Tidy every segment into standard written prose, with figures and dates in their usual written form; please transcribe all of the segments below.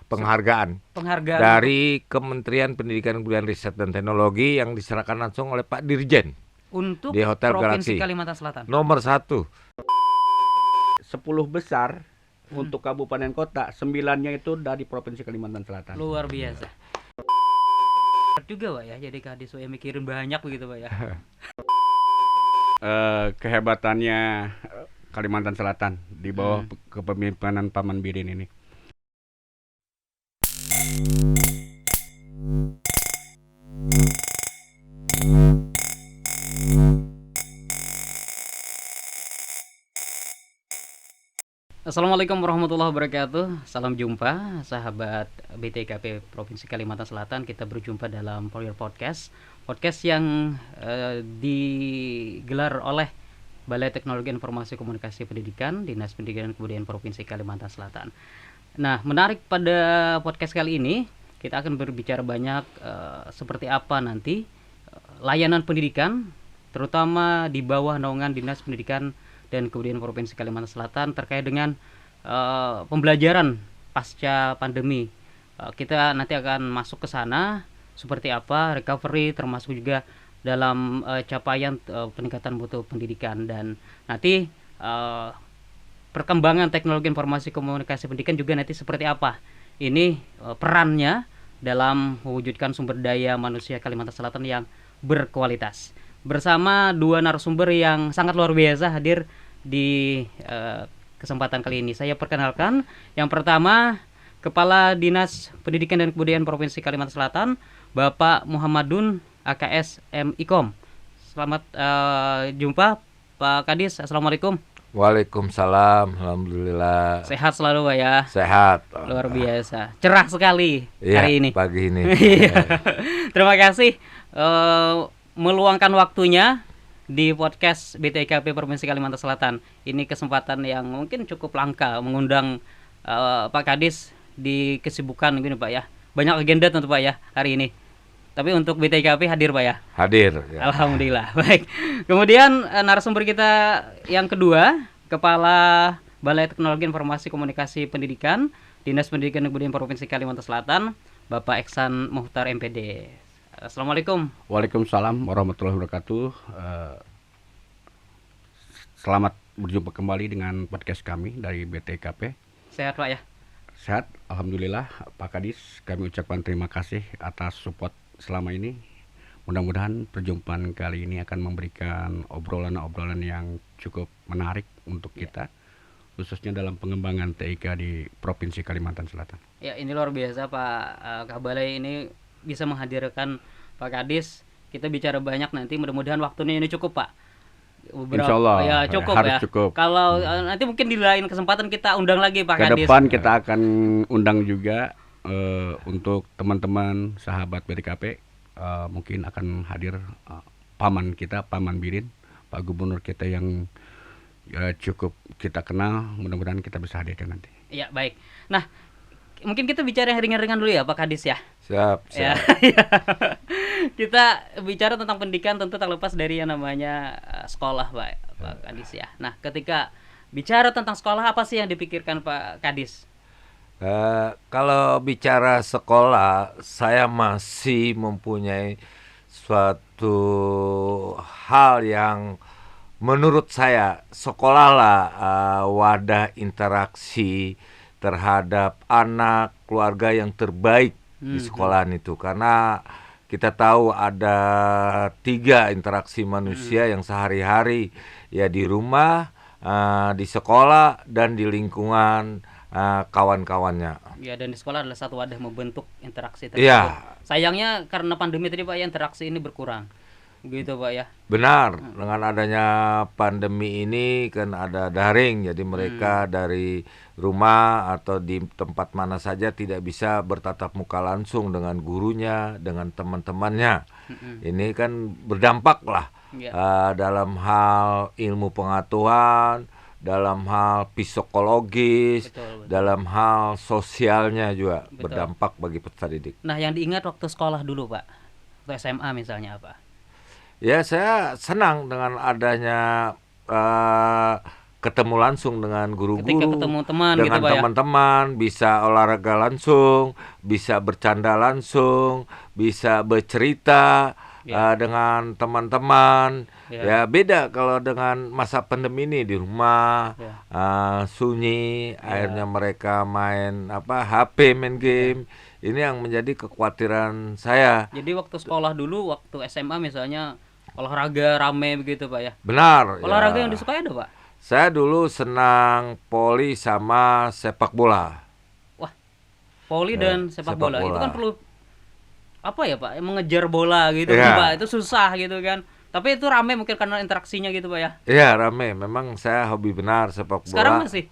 penghargaan dari Kementerian Pendidikan Kebudayaan Riset dan Teknologi yang diserahkan langsung oleh Pak Dirjen untuk di Hotel Provinsi Galaxy. Kalimantan Selatan. Nomor 1. 10 besar untuk kabupaten kota, 9-nya itu dari Provinsi Kalimantan Selatan. Luar biasa. Juga Pak ya, jadi Kadis yang mikirin banyak begitu Pak ya. Kehebatannya Kalimantan Selatan di bawah kepemimpinan Paman Birin ini. Assalamualaikum warahmatullahi wabarakatuh. Salam jumpa sahabat BTKP Provinsi Kalimantan Selatan. Kita berjumpa dalam For Your Podcast yang digelar oleh Balai Teknologi Informasi Komunikasi Pendidikan Dinas Pendidikan dan Kebudayaan Provinsi Kalimantan Selatan. Nah, menarik pada podcast kali ini kita akan berbicara banyak seperti apa nanti layanan pendidikan terutama di bawah naungan Dinas Pendidikan dan Kebudayaan Provinsi Kalimantan Selatan terkait dengan pembelajaran pasca pandemi. Kita nanti akan masuk ke sana seperti apa recovery, termasuk juga dalam capaian peningkatan mutu pendidikan, dan nanti perkembangan teknologi informasi komunikasi pendidikan juga nanti seperti apa ini perannya dalam mewujudkan sumber daya manusia Kalimantan Selatan yang berkualitas. Bersama dua narasumber yang sangat luar biasa hadir di kesempatan kali ini. Saya perkenalkan yang pertama, Kepala Dinas Pendidikan dan Kebudayaan Provinsi Kalimantan Selatan, Bapak Muhammadun AKS MIKOM. Selamat jumpa Pak Kadis. Assalamualaikum. Waalaikumsalam. Alhamdulillah. Sehat selalu Pak ya. Sehat. Luar biasa. Cerah sekali hari ini. Pagi ini. Terima kasih meluangkan waktunya di podcast BTKP Provinsi Kalimantan Selatan. Ini kesempatan yang mungkin cukup langka mengundang Pak Kadis di kesibukan gini Pak ya. Banyak agenda tentu Pak ya hari ini. Tapi untuk BTKP hadir Pak ya? Hadir. Ya. Alhamdulillah. Baik. Kemudian narasumber kita yang kedua, Kepala Balai Teknologi Informasi Komunikasi Pendidikan Dinas Pendidikan dan Kebudayaan Provinsi Kalimantan Selatan, Bapak Eksan Muhtar MPD. Assalamualaikum. Waalaikumsalam warahmatullahi wabarakatuh. Selamat berjumpa kembali dengan podcast kami dari BTKP. Sehat Pak ya? Sehat, alhamdulillah Pak Kadis. Kami ucapkan terima kasih atas support selama ini. Mudah-mudahan perjumpaan kali ini akan memberikan obrolan-obrolan yang cukup menarik untuk kita, khususnya dalam pengembangan TIK di Provinsi Kalimantan Selatan. Ya, ini luar biasa Pak Kabalai ini bisa menghadirkan Pak Kadis. Kita bicara banyak nanti, mudah-mudahan waktunya ini cukup Pak. Insya Allah ya cukup harus ya. Cukup. Kalau nanti mungkin di lain kesempatan kita undang lagi Pak Kadis. Ke depan kita akan undang juga untuk teman-teman sahabat BTKP, mungkin akan hadir paman kita, Paman Birin, Pak Gubernur kita yang cukup kita kenal. Mudah-mudahan kita bisa hadirkan nanti. Ya baik. Nah, mungkin kita bicara yang ringan-ringan dulu ya Pak Kadis ya. Siap. Ya. Kita bicara tentang pendidikan tentu tak lepas dari yang namanya sekolah Pak Kadis ya. Nah, ketika bicara tentang sekolah, apa sih yang dipikirkan Pak Kadis? Kalau bicara sekolah, saya masih mempunyai suatu hal yang menurut saya sekolahlah wadah interaksi terhadap anak, keluarga yang terbaik di sekolahan itu. Karena kita tahu ada 3 interaksi manusia yang sehari-hari, ya di rumah, di sekolah, dan di lingkungan kawan-kawannya. Ya, dan di sekolah adalah satu wadah membentuk interaksi tersebut. Ya. Sayangnya karena pandemi tadi Pak ya, interaksi ini berkurang. Begitu Pak ya. Benar, dengan adanya pandemi ini kan ada daring, jadi mereka dari rumah atau di tempat mana saja tidak bisa bertatap muka langsung dengan gurunya, dengan teman-temannya. Ini kan berdampak lah dalam hal ilmu pengetahuan, dalam hal psikologis, Betul. dalam hal sosialnya juga berdampak bagi peserta didik. Nah, yang diingat waktu sekolah dulu Pak, waktu SMA misalnya apa? Ya, saya senang dengan adanya ketemu langsung dengan Ketika guru-guru, ketemu teman gitu dengan Pak ya. teman-teman, bisa olahraga langsung, bisa bercanda langsung, bisa bercerita Ya. dengan teman-teman. Ya. Ya beda kalau dengan masa pandemi ini di rumah, Ya. sunyi, Ya. akhirnya mereka main HP, main game. Ini yang menjadi kekhawatiran saya. Jadi waktu sekolah dulu, waktu SMA misalnya olahraga rame begitu Pak ya. Benar. Olahraga ya. yang disukai ada Pak? Saya dulu senang voli sama sepak bola. Wah, voli Ya, dan sepak sepak bola itu bola. kan perlu apa ya Pak? Mengejar bola gitu Ya. kan, Pak. Itu susah gitu kan. Tapi itu rame mungkin karena interaksinya gitu Pak ya. Iya rame, memang saya hobi benar sepak bola. Sekarang masih.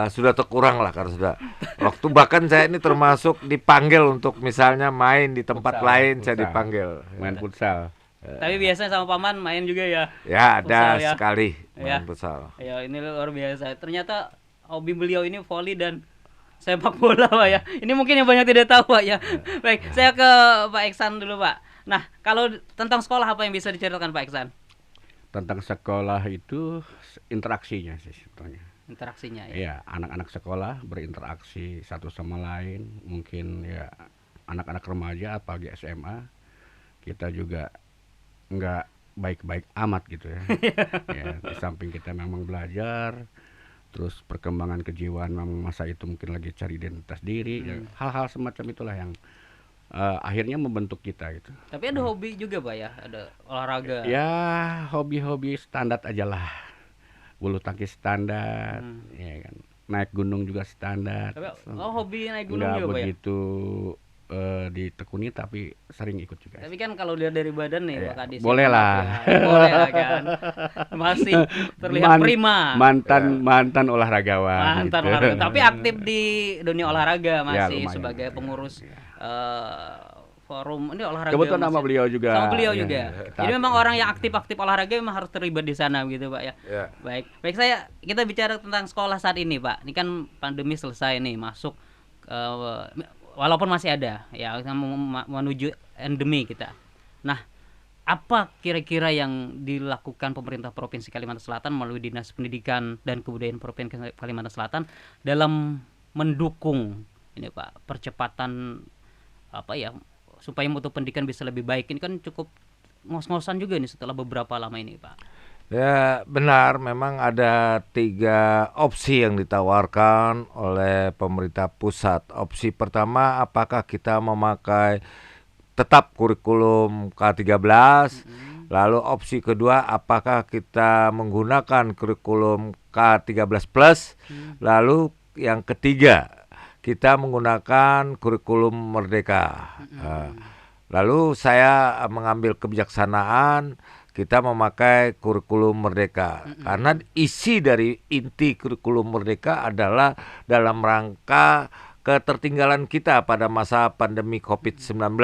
Sudah terkurang lah karena sudah waktu, bahkan saya ini termasuk dipanggil untuk misalnya main di tempat Futsal, lain, saya futsal. dipanggil. Main futsal. Tapi biasanya sama paman main juga ya. Ya ada Futsal ya. sekali Ya. main futsal. Ya ini luar biasa. Ternyata hobi beliau ini voli dan sepak bola Pak ya. Ini mungkin yang banyak tidak tahu Pak ya. Baik, saya ke Pak Iksan dulu Pak. Nah, kalau tentang sekolah apa yang bisa diceritakan Pak Iksan? Tentang sekolah itu interaksinya sih sebetulnya. Interaksinya ya. Iya, anak-anak sekolah berinteraksi satu sama lain, mungkin ya anak-anak remaja apalagi SMA, kita juga nggak baik-baik amat gitu ya. Ya, di samping kita memang belajar, terus perkembangan kejiwaan memang masa itu mungkin lagi cari identitas diri, ya, hal-hal semacam itulah yang akhirnya membentuk kita gitu. Tapi ada hobi juga Pak ya, ada olahraga. Ya, hobi-hobi standar aja lah. Bulu tangkis standar, ya kan. Naik gunung juga standar. Tapi hobi naik gunung Nggak juga Pak ya. begitu ditekuni tapi sering ikut juga. Tapi kan kalau lihat dari badan nih Ya, Pak Kadis. boleh lah. Ya, boleh lah kan. Masih terlihat prima. Mantan olahragawan. Mantan gitu. olahraga. Tapi aktif di dunia olahraga Ya, masih lumayan. sebagai pengurus forum ini olahraga. Kebetulan nama masih- beliau juga. Sama beliau Ya, juga. kita- Jadi memang orang yang aktif-aktif olahraga memang harus terlibat di sana gitu Pak ya. Ya. Baik, kita bicara tentang sekolah saat ini Pak. Ini kan pandemi selesai nih, masuk walaupun masih ada ya menuju endemi kita. Nah, apa kira-kira yang dilakukan pemerintah Provinsi Kalimantan Selatan melalui Dinas Pendidikan dan Kebudayaan Provinsi Kalimantan Selatan dalam mendukung ini Pak percepatan apa ya supaya mutu pendidikan bisa lebih baik? Ini kan cukup ngos-ngosan juga nih setelah beberapa lama ini Pak. Ya benar, memang ada 3 opsi yang ditawarkan oleh pemerintah pusat. Opsi pertama, apakah kita memakai tetap kurikulum K13. Lalu opsi kedua, apakah kita menggunakan kurikulum K13 plus. Lalu yang ketiga, kita menggunakan kurikulum Merdeka. Lalu saya mengambil kebijaksanaan kita memakai kurikulum Merdeka, karena isi dari inti kurikulum Merdeka adalah dalam rangka ketertinggalan kita pada masa pandemi COVID-19.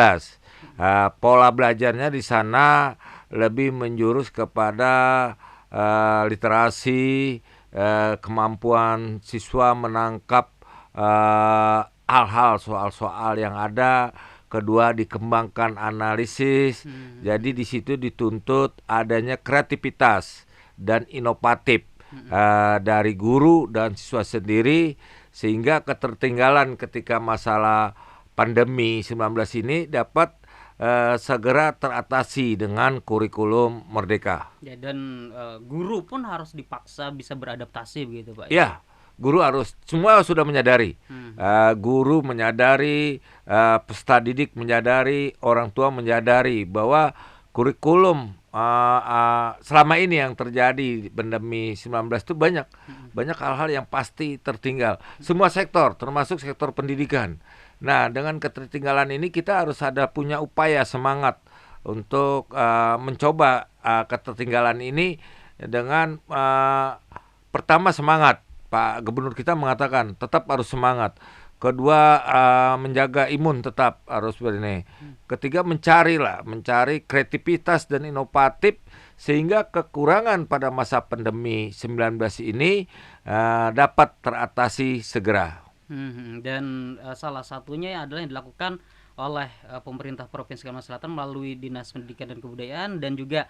Pola belajarnya di sana lebih menjurus kepada literasi, kemampuan siswa menangkap hal-hal soal-soal yang ada. Kedua, dikembangkan analisis. Jadi di situ dituntut adanya kreativitas dan inovatif dari guru dan siswa sendiri, sehingga ketertinggalan ketika masalah pandemi 19 ini dapat segera teratasi dengan kurikulum Merdeka. Ya, dan guru pun harus dipaksa bisa beradaptasi begitu Pak. Ya, guru harus, semua sudah menyadari. Guru menyadari, peserta didik menyadari, orang tua menyadari bahwa kurikulum selama ini yang terjadi pandemi 19 itu banyak hal-hal yang pasti tertinggal. Semua sektor, termasuk sektor pendidikan. Nah, dengan ketertinggalan ini kita harus punya upaya semangat untuk mencoba ketertinggalan ini dengan pertama semangat. Pak Gubernur kita mengatakan tetap harus semangat. Kedua, menjaga imun tetap harus begini. Ketiga, mencari kreativitas dan inovatif sehingga kekurangan pada masa pandemi 19 ini dapat teratasi segera. Dan salah satunya adalah yang dilakukan oleh pemerintah Provinsi Kalimantan Selatan melalui Dinas Pendidikan dan Kebudayaan, dan juga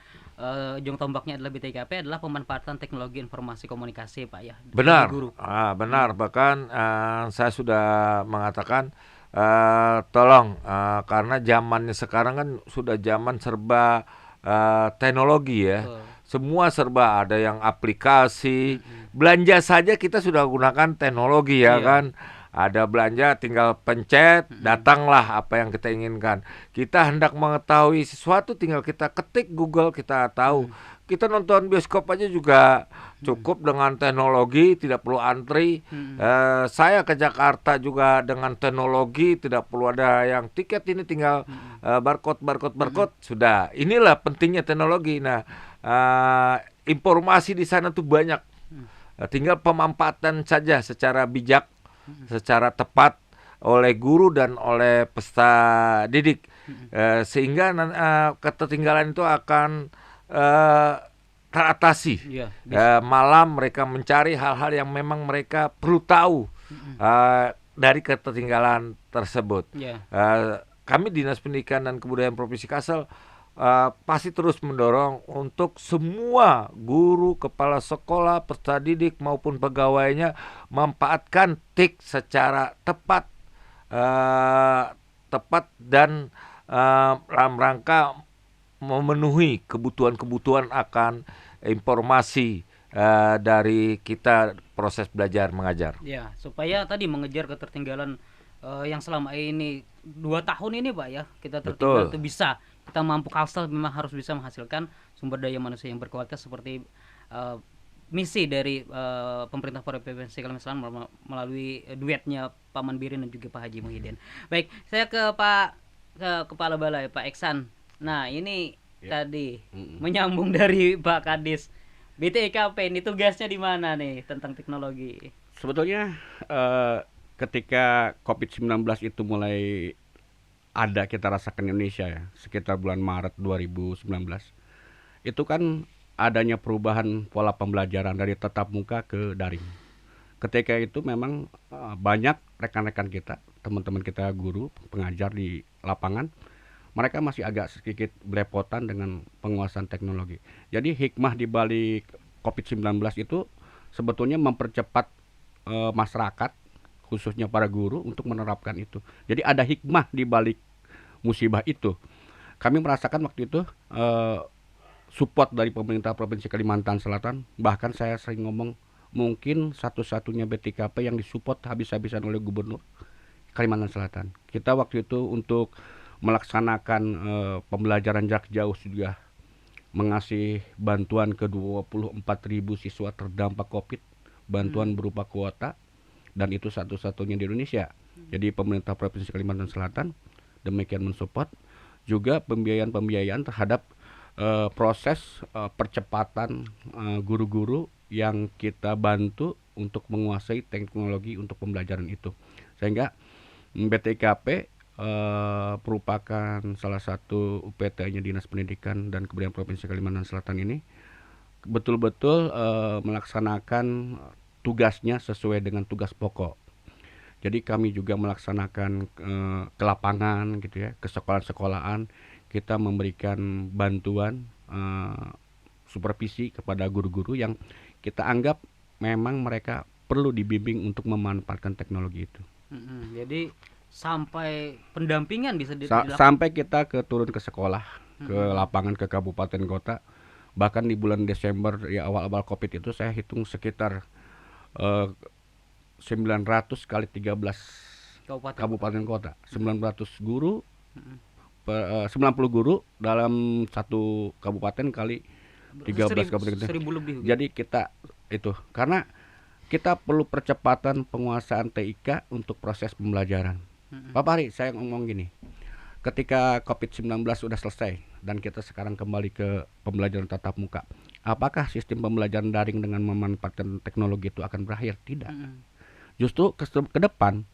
ujung tombaknya adalah BTKP, adalah pemanfaatan teknologi informasi komunikasi, Pak, ya, bagi Benar, guru. benar. Bahkan saya sudah mengatakan tolong, karena zamannya sekarang kan sudah zaman serba teknologi ya. Betul. Semua serba, ada yang aplikasi, belanja saja kita sudah gunakan teknologi ya Iya. kan. Ada belanja tinggal pencet, datanglah apa yang kita inginkan. Kita hendak mengetahui sesuatu tinggal kita ketik Google, kita tahu. Kita nonton bioskop aja juga cukup dengan teknologi, tidak perlu antri. Saya ke Jakarta juga dengan teknologi, tidak perlu ada yang tiket, ini tinggal barcode sudah. Inilah pentingnya teknologi. Nah, informasi di sana tuh banyak. Tinggal pemanfaatan saja secara bijak, secara tepat oleh guru dan oleh peserta didik, sehingga ketertinggalan itu akan teratasi. Iya, Malam mereka mencari hal-hal yang memang mereka perlu tahu dari ketertinggalan tersebut. Iya. Kami Dinas Pendidikan dan Kebudayaan Provinsi Kalsel pasti terus mendorong untuk semua guru, kepala sekolah, peserta didik maupun pegawainya memanfaatkan TIK secara tepat dan dalam rangka memenuhi kebutuhan-kebutuhan akan informasi dari kita proses belajar mengajar. Ya, supaya tadi mengejar ketertinggalan yang selama ini 2 tahun ini, Pak, ya, kita tertinggal itu bisa. Kita mampu, Kalsel memang harus bisa menghasilkan sumber daya manusia yang berkualitas seperti misi dari pemerintah Provinsi Kalimantan Selatan melalui duetnya Pak Manbirin dan juga Pak Haji Muhyiddin. Baik, saya ke Kepala Balai, Pak Eksan. Nah, ini tadi menyambung dari Pak Kadis. BTKP ini tugasnya di mana nih tentang teknologi? Sebetulnya ketika COVID-19 itu mulai ada, kita rasakan Indonesia ya, sekitar bulan Maret 2019, itu kan adanya perubahan pola pembelajaran dari tatap muka ke daring. Ketika itu memang banyak rekan-rekan kita, teman-teman kita guru, pengajar di lapangan, mereka masih agak sedikit belepotan dengan penguasaan teknologi. Jadi hikmah di balik COVID-19 itu sebetulnya mempercepat masyarakat, khususnya para guru, untuk menerapkan itu. Jadi ada hikmah di balik musibah itu. Kami merasakan waktu itu support dari pemerintah Provinsi Kalimantan Selatan. Bahkan saya sering ngomong, mungkin satu-satunya BTKP yang disupport habis-habisan oleh Gubernur Kalimantan Selatan. Kita waktu itu untuk melaksanakan pembelajaran jarak jauh sudah mengasih bantuan ke 24.000 siswa terdampak COVID, bantuan berupa kuota, dan itu satu-satunya di Indonesia. Jadi pemerintah Provinsi Kalimantan Selatan demikian mensupport juga pembiayaan terhadap proses percepatan guru-guru yang kita bantu untuk menguasai teknologi untuk pembelajaran itu. Sehingga BTKP merupakan salah satu UPT-nya Dinas Pendidikan dan Kebudayaan Provinsi Kalimantan Selatan ini betul-betul melaksanakan tugasnya sesuai dengan tugas pokok. Jadi kami juga melaksanakan ke lapangan gitu ya, ke sekolah-sekolahan, kita memberikan bantuan supervisi kepada guru-guru yang kita anggap memang mereka perlu dibimbing untuk memanfaatkan teknologi itu. Jadi sampai pendampingan bisa dilakukan. Sampai kita turun ke sekolah, ke lapangan, ke kabupaten kota. Bahkan di bulan Desember ya, awal-awal COVID itu saya hitung sekitar 900 kali 13 kabupaten kota, 900 guru, 90 guru dalam satu kabupaten kali 13 kabupaten. 1000 lebih. Jadi kita itu karena kita perlu percepatan penguasaan TIK untuk proses pembelajaran. Pak Fahri, saya ngomong gini, ketika COVID-19 sudah selesai dan kita sekarang kembali ke pembelajaran tatap muka, apakah sistem pembelajaran daring dengan memanfaatkan teknologi itu akan berakhir? Tidak. Justru ke depan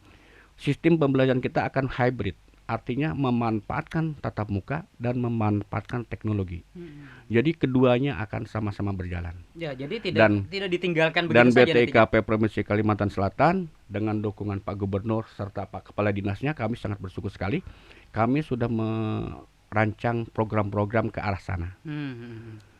sistem pembelajaran kita akan hybrid artinya memanfaatkan tatap muka dan memanfaatkan teknologi. Jadi keduanya akan sama-sama berjalan. Ya, jadi Dan- tidak ditinggalkan Dan begitu saja nantinya. BTKP Provinsi Kalimantan Selatan dengan dukungan Pak Gubernur serta Pak Kepala Dinasnya, kami sangat bersyukur sekali. Kami sudah merancang program-program ke arah sana.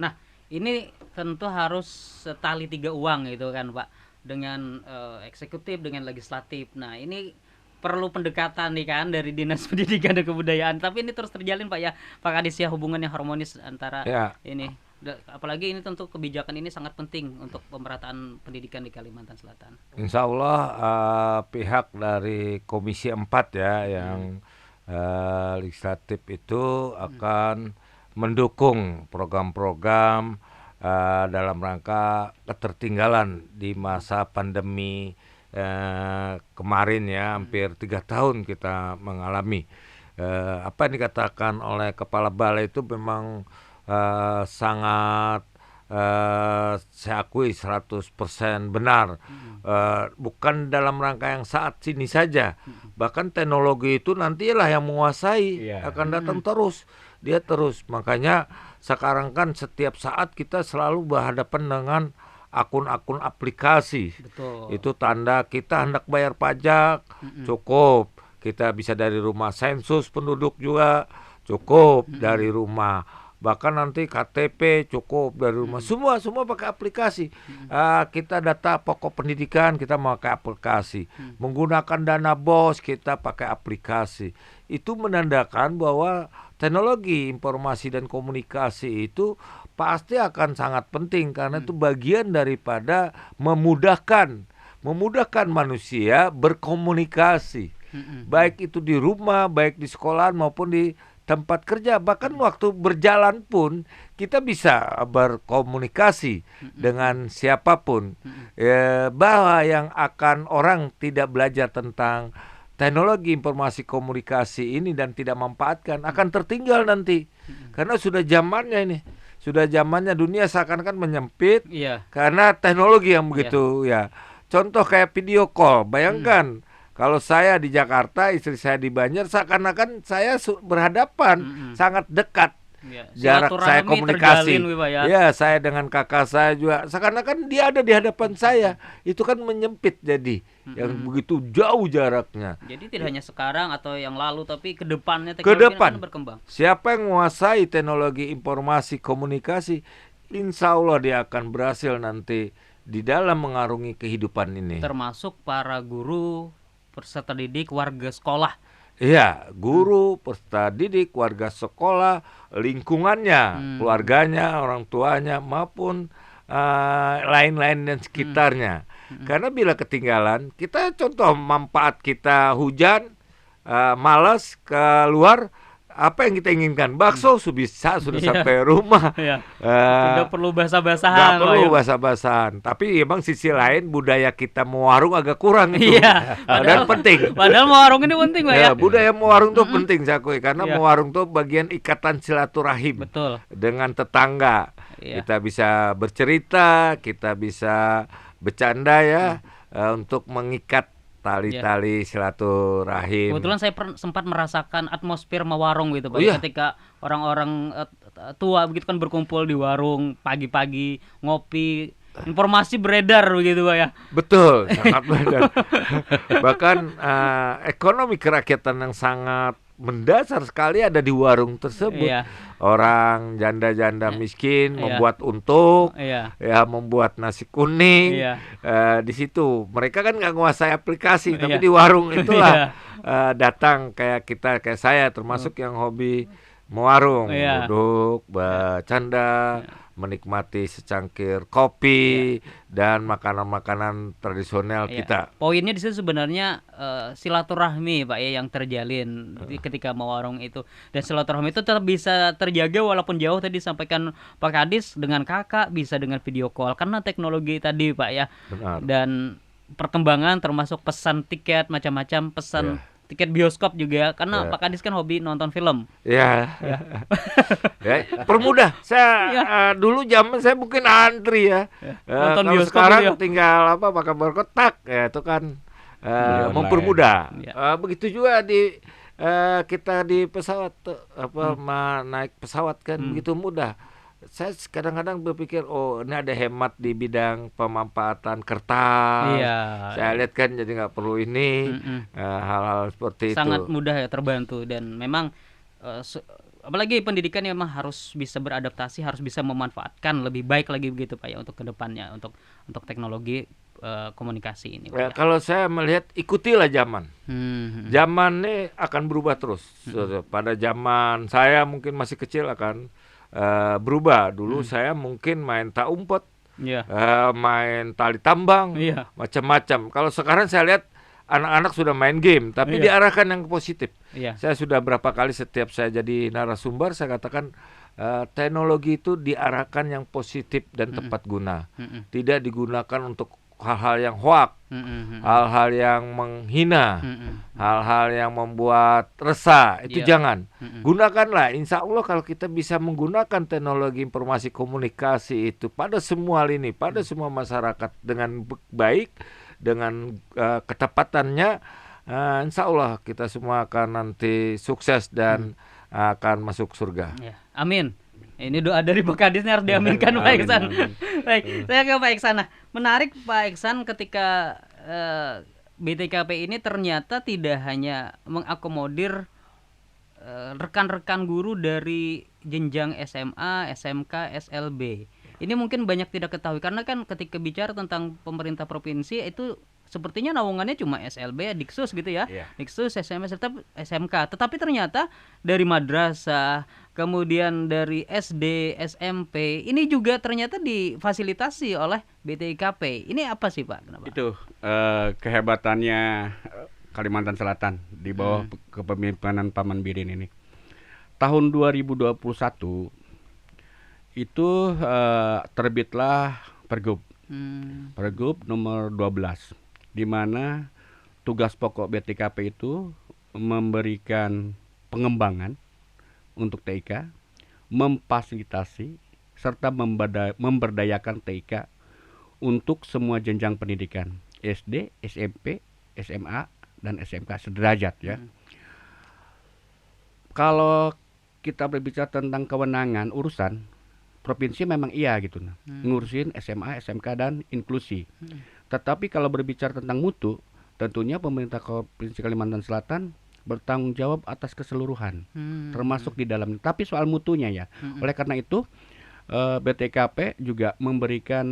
Nah, ini tentu harus setali tiga uang gitu kan Pak, dengan eksekutif dengan legislatif. Nah, ini perlu pendekatan nih kan dari Dinas Pendidikan dan Kebudayaan. Tapi ini terus terjalin Pak ya, Pak Kadis ya, hubungan yang harmonis antara Ya. ini. Apalagi ini tentu kebijakan ini sangat penting untuk pemerataan pendidikan di Kalimantan Selatan. Insya Allah pihak dari Komisi 4 ya yang legislatif itu akan mendukung program-program dalam rangka ketertinggalan di masa pandemi kemarin ya, hampir 3 tahun kita mengalami. Apa yang dikatakan oleh Kepala Balai itu memang sangat saya akui 100% benar. Bukan dalam rangka yang saat ini saja. Bahkan teknologi itu nantilah yang menguasai, Iya. akan datang terus. Dia terus. Makanya sekarang kan setiap saat kita selalu berhadapan dengan akun-akun aplikasi. Betul. Itu tanda kita hendak bayar pajak, cukup. Kita bisa dari rumah, sensus penduduk juga cukup dari rumah. Bahkan nanti KTP cukup dari rumah. Semua pakai aplikasi. Kita data pokok pendidikan kita pakai aplikasi. Menggunakan dana BOS kita pakai aplikasi. Itu menandakan bahwa teknologi informasi dan komunikasi itu pasti akan sangat penting karena itu bagian daripada memudahkan manusia berkomunikasi. Baik itu di rumah, baik di sekolah maupun di tempat kerja. Bahkan waktu berjalan pun kita bisa berkomunikasi dengan siapapun. Bahwa yang akan orang tidak belajar tentang teknologi informasi komunikasi ini dan tidak memanfaatkan akan tertinggal nanti. Karena sudah zamannya ini. Sudah zamannya dunia seakan-akan menyempit karena teknologi yang begitu ya. Contoh kayak video call, bayangkan kalau saya di Jakarta, istri saya di Banjar, seakan-akan saya berhadapan sangat dekat. Jarak saya komunikasi. Ya, saya dengan kakak saya juga seakan-akan dia ada di hadapan saya. Itu kan menyempit jadi yang begitu jauh jaraknya. Jadi tidak hanya sekarang atau yang lalu, tapi ke depannya teknologi akan berkembang. Siapa yang menguasai teknologi informasi komunikasi, insya Allah dia akan berhasil nanti di dalam mengarungi kehidupan ini. Termasuk para guru, peserta didik, warga sekolah. Iya, guru, peserta didik, warga sekolah, lingkungannya, keluarganya, orang tuanya, maupun lain-lain dan sekitarnya. Karena bila ketinggalan, kita contoh manfaat kita hujan, malas keluar, apa yang kita inginkan? Bakso sudah sampai rumah. Tidak perlu basa-basahan. Nggak perlu basa-basahan. Tapi emang sisi lain budaya kita mau warung agak kurang itu. Padahal penting. Padahal mau warung ini penting Pak ya. Budaya mau warung tuh penting saya akui. Karena mau warung tuh bagian ikatan silaturahim. Betul. Dengan tetangga. Kita bisa bercerita, kita bisa bercanda ya. Untuk mengikat tali-tali silaturahim. Kebetulan saya sempat merasakan atmosfer mewarung gitu Pak. Ketika orang-orang tua begitu kan berkumpul di warung pagi-pagi ngopi, informasi beredar begitu Pak ya. Betul, sangat beredar. Bahkan ekonomi kerakyatan yang sangat mendasar sekali ada di warung tersebut. Orang janda-janda miskin membuat untuk, membuat nasi kuning. Di situ mereka kan nggak menguasai aplikasi, tapi di warung itulah datang kayak saya termasuk yang hobi mewarung, duduk bercanda, menikmati secangkir kopi dan makanan-makanan tradisional kita. Poinnya di situ sebenarnya silaturahmi Pak ya yang terjalin ketika mewarung itu, dan silaturahmi itu tetap bisa terjaga walaupun jauh. Tadi sampaikan Pak Kadis, dengan kakak bisa dengan video call karena teknologi tadi Pak ya. Benar. Dan perkembangan termasuk pesan tiket macam-macam, pesan tiket bioskop juga karena Pak Kadis kan hobi nonton film. Permudah. Saya dulu zaman saya mungkin antri ya. Nonton Kalau bioskop sekarang gitu tinggal pakai barcode tak ya, itu kan mempermudah. Begitu juga di kita di pesawat tuh, naik pesawat kan begitu mudah. Saya kadang-kadang berpikir, oh ini ada hemat di bidang pemanfaatan kertas. Iya. Saya lihat kan jadi nggak perlu ini hal-hal seperti Sangat itu. mudah ya terbantu, dan memang apalagi pendidikan memang harus bisa beradaptasi, harus bisa memanfaatkan lebih baik lagi begitu Pak ya untuk kedepannya, untuk teknologi komunikasi ini Pak ya. Kalau saya melihat ikutilah zaman. Zaman ini akan berubah terus. Pada zaman saya mungkin masih kecil akan berubah. Dulu saya mungkin main tak umpet, Iya. main tali tambang, Iya. macam-macam. Kalau sekarang saya lihat anak-anak sudah main game, tapi Iya. diarahkan yang positif. Iya. Saya sudah berapa kali setiap saya jadi narasumber, saya katakan teknologi itu diarahkan yang positif dan tepat guna. Tidak digunakan untuk hal-hal yang hoak, hal-hal yang menghina, hal-hal yang membuat resah, itu Iya. jangan. Gunakanlah, insya Allah kalau kita bisa menggunakan teknologi informasi komunikasi itu pada semua lini, pada semua masyarakat dengan baik, dengan ketepatannya, insya Allah kita semua akan nanti sukses dan akan masuk surga. Ya, amin. Ini doa dari Pak Kadis harus diaminkan Pak Iksan. Baik, saya ke Pak Iksan. Nah, menarik Pak Iksan ketika BTKP ini ternyata tidak hanya mengakomodir rekan-rekan guru dari jenjang SMA, SMK, SLB. Ini mungkin banyak tidak ketahui karena kan ketika bicara tentang pemerintah provinsi itu sepertinya naungannya cuma SLB, Diksus gitu ya. Iya. Diksus, SMS, serta SMK. Tetapi ternyata dari madrasah, kemudian dari SD, SMP, ini juga ternyata difasilitasi oleh BTIKP. Ini apa sih Pak? Kenapa? Itu kehebatannya Kalimantan Selatan di bawah kepemimpinan Paman Birin ini. Tahun 2021 itu terbitlah Pergub. Pergub nomor 12, di mana tugas pokok BTKP itu memberikan pengembangan untuk TIK, memfasilitasi serta memberdayakan TIK untuk semua jenjang pendidikan SD, SMP, SMA, dan SMK sederajat ya. Kalau kita berbicara tentang kewenangan urusan provinsi memang iya gitu ngurusin SMA, SMK dan inklusi. Tetapi kalau berbicara tentang mutu, tentunya pemerintah Provinsi Kalimantan Selatan bertanggung jawab atas keseluruhan, termasuk di dalam. Tapi soal mutunya ya, oleh karena itu BTKP juga memberikan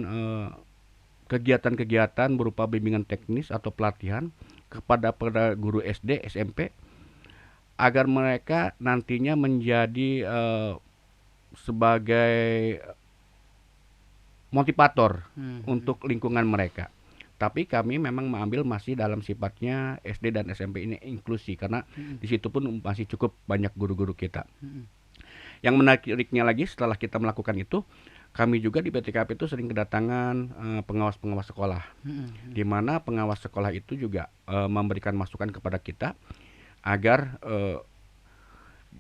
kegiatan-kegiatan berupa bimbingan teknis atau pelatihan kepada guru SD, SMP, agar mereka nantinya menjadi sebagai motivator untuk lingkungan mereka. Tapi kami memang mengambil masih dalam sifatnya SD dan SMP ini inklusi karena di situ pun masih cukup banyak guru-guru kita. Yang menariknya lagi setelah kita melakukan itu, kami juga di BTKP itu sering kedatangan pengawas-pengawas sekolah, di mana pengawas sekolah itu juga memberikan masukan kepada kita agar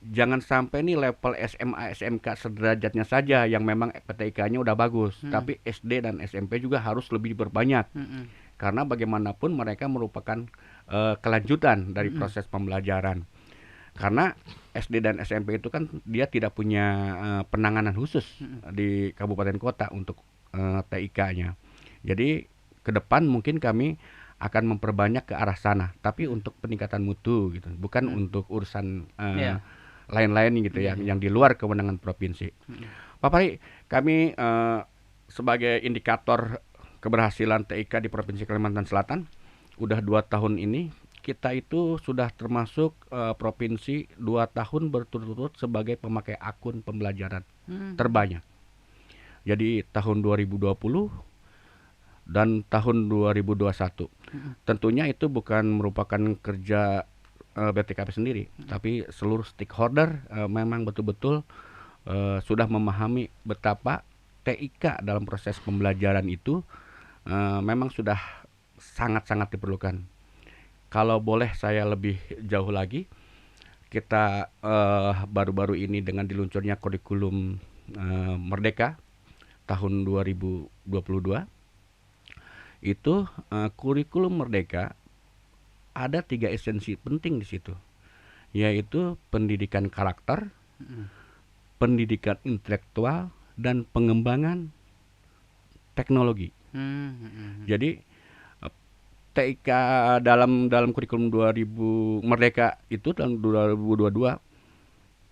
jangan sampai nih level SMA, SMK sederajatnya saja yang memang PTIK-nya udah bagus, tapi SD dan SMP juga harus lebih berbanyak. Karena bagaimanapun mereka merupakan kelanjutan dari proses pembelajaran. Karena SD dan SMP itu kan dia tidak punya penanganan khusus di kabupaten kota untuk TIK-nya. Jadi ke depan mungkin kami akan memperbanyak ke arah sana, tapi untuk peningkatan mutu gitu, bukan untuk urusan lain-lain gitu yang di luar kewenangan provinsi. Pak Pari, kami sebagai indikator keberhasilan TIK di Provinsi Kalimantan Selatan, udah 2 tahun ini kita itu sudah termasuk provinsi 2 tahun berturut-turut sebagai pemakai akun pembelajaran terbanyak. Jadi tahun 2020 dan tahun 2021. Tentunya itu bukan merupakan kerja BTKP sendiri, tapi seluruh stakeholder memang betul-betul sudah memahami betapa TIK dalam proses pembelajaran itu memang sudah sangat-sangat diperlukan. Kalau boleh saya lebih jauh lagi, kita baru-baru ini dengan diluncurnya kurikulum Merdeka tahun 2022, itu kurikulum Merdeka ada 3 esensi penting di situ. yaitu pendidikan karakter, pendidikan intelektual, dan pengembangan teknologi. Jadi TIK dalam kurikulum 2000 Merdeka itu tahun 2022,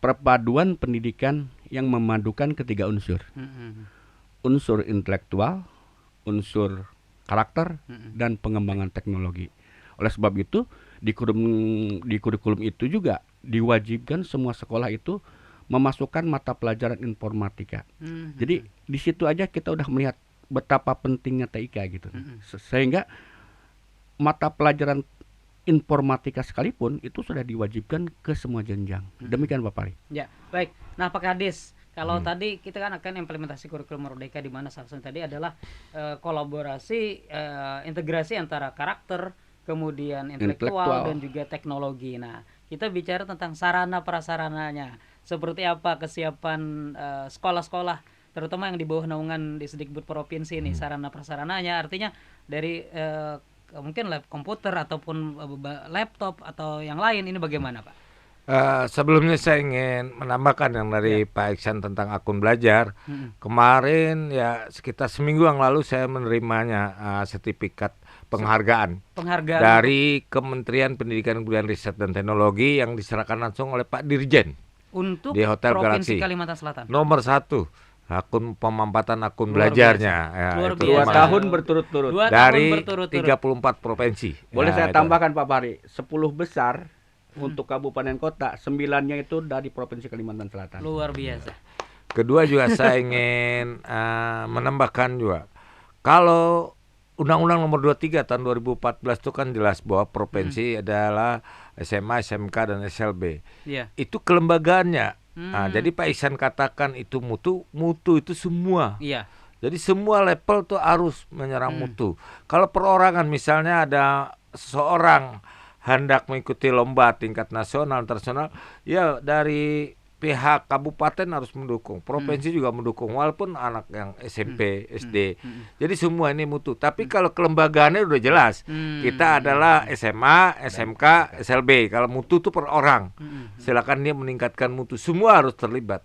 perpaduan pendidikan yang memadukan ketiga unsur. Unsur intelektual, unsur karakter, dan pengembangan teknologi. Oleh sebab itu, di kurikulum itu juga diwajibkan semua sekolah itu memasukkan mata pelajaran informatika. Jadi di situ aja kita udah melihat betapa pentingnya TIK gitu. Sehingga mata pelajaran informatika sekalipun itu sudah diwajibkan ke semua jenjang. Demikian Pak Pari. Ya, baik. Nah, Pak Kadis, kalau tadi kita kan akan implementasi kurikulum Merdeka di mana salah satu tadi adalah kolaborasi, integrasi antara karakter, kemudian intelektual dan juga teknologi. Nah, kita bicara tentang sarana prasarananya. Seperti apa kesiapan sekolah-sekolah terutama yang di bawah naungan Disdikbud provinsi ini, sarana prasarananya artinya dari mungkin lab komputer ataupun laptop atau yang lain, ini bagaimana Pak? Sebelumnya saya ingin menambahkan yang dari Pak Iksan tentang akun belajar. Kemarin ya sekitar seminggu yang lalu saya menerimanya sertifikat penghargaan dari Kementerian Pendidikan Kebudayaan Riset dan Teknologi yang diserahkan langsung oleh Pak Dirjen untuk di Hotel Provinsi Galaxy. Kalimantan Selatan. Nomor 1 akun pemampatan akun belajarnya ya, Luar itu biasa. 2 tahun berturut-turut. 2 tahun dari berturut-turut. 34 provinsi. Boleh Ya, saya itu. tambahkan Pak Pari, 10 besar untuk kabupaten kota, 9-nya itu dari Provinsi Kalimantan Selatan. Luar biasa. Kedua juga saya ingin menambahkan juga, kalau Undang-Undang Nomor 23 tahun 2014 itu kan jelas bahwa provinsi adalah SMA, SMK, dan SLB. Iya. Itu kelembagaannya. Nah, jadi Pak Ihsan katakan itu mutu itu semua. Iya. Jadi semua level tuh harus menyerang mutu. Kalau perorangan misalnya ada seseorang hendak mengikuti lomba tingkat nasional, internasional, ya dari pihak kabupaten harus mendukung, provinsi juga mendukung, walaupun anak yang SMP, SD. Jadi semua ini mutu. Tapi kalau kelembagaannya udah jelas, kita adalah SMA, SMK, SLB. Kalau mutu itu per orang. Silakan dia meningkatkan mutu. Semua harus terlibat.